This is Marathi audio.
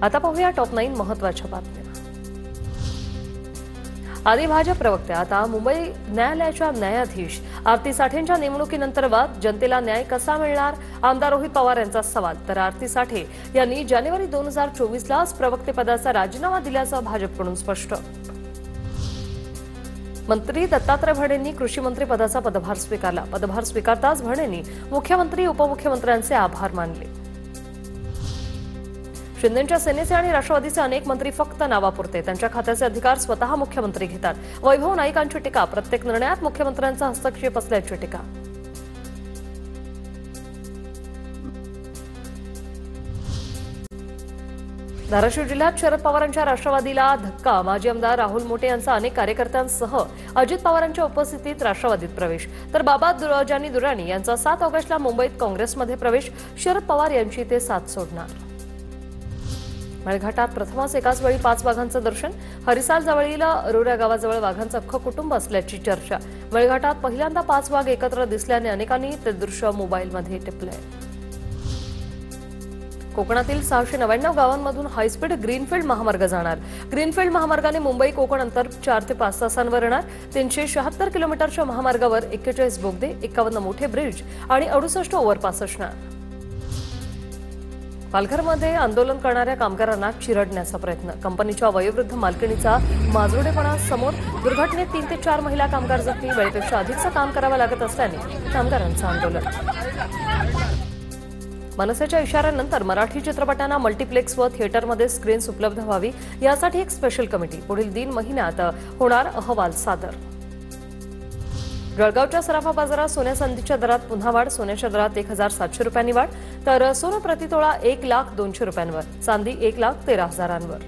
आता पाहूया टॉप 9 महत्त्वाच्या बातम्या। आधी भाजप प्रवक्त्या आता मुंबई न्यायालयाच्या न्यायाधीश आरती साठेंच्या नेमणुकीनंतर वाद, जनतेला न्याय कसा मिळणार? आमदार रोहित पवार यांचा सवाल। तर आरती साठे यांनी जानेवारी 2024लाच प्रवक्तेपदाचा राजीनामा दिल्याचं भाजपकडून स्पष्ट। मंत्री दत्तात्रय भरणेंनी कृषी मंत्री पदाचा पदभार स्वीकारला। पदभार स्वीकारताच भरणेंनी मुख्यमंत्री उपमुख्यमंत्र्यांचे आभार मानले। शिंदेंच्या सेनेचे आणि राष्ट्रवादीचे अनेक मंत्री फक्त नावापुरते, त्यांच्या खात्याचे अधिकार स्वतः मुख्यमंत्री घेतात। वैभव नाईकांची टीका, प्रत्येक निर्णयात मुख्यमंत्र्यांचा हस्तक्षेप असल्याची टीका। धाराशिव जिल्ह्यात शरद पवारांच्या राष्ट्रवादीला धक्का, माजी आमदार राहुल मोटे यांचा अनेक कार्यकर्त्यांसह अजित पवारांच्या उपस्थितीत राष्ट्रवादीत प्रवेश, तर बाबा जानी दुर्राणी यांचा 7 ऑगस्टला मुंबईत काँग्रेसमध्ये प्रवेश। शरद पवार यांची ते साथ सोडणार। मेळघाटात प्रथमच एकाच वेळी 5 वाघांचं दर्शन, हरिसाल जवळील अरोरा गावाजवळ वाघांचं अख्खं कुटुंब असल्याची चर्चा। मेळघाटात पहिल्यांदा 5 वाघ एकत्र दिसल्याने अनेकांनी ते दृश्य मोबाईलमध्ये टिपलंय। कोकणातील 699 गावांमधून हायस्पीड ग्रीनफील्ड महामार्ग जाणार। ग्रीनफील्ड महामार्गाने मुंबई कोकण अंतर 4 ते 5 तासांवर येणार। 376 किलोमीटरच्या महामार्गावर 41 बोगदे, 51 मोठे ब्रिज आणि 68 ओव्हरपास असणार। पालघरमध्ये आंदोलन करणाऱ्या कामगारांना चिरडण्याचा प्रयत्न, कंपनीच्या वयोवृद्ध मालकीणीचा माजरुडेपणा समोर। दुर्घटनेत 3 ते 4 महिला कामगार जखमी, वेळेपेक्षा अधिकचं काम करावं लागत असल्याने कामगारांचं आंदोलन। मनसेच्या इशाऱ्यानंतर मराठी चित्रपटांना मल्टिप्लेक्स व थिएटरमध्ये स्क्रीन्स उपलब्ध व्हावी यासाठी एक स्पेशल कमिटी, पुढील 3 महिन्यात होणार अहवाल सादर। जळगावच्या सराफा बाजारात सोन्या चांदीच्या दरात पुन्हा वाढ, सोन्याच्या दरात 1700 रुपयांनी वाढ, तर सोनं प्रतितोळा 1,02,000 रुपयांवर, चांदी 1,13,000 वर।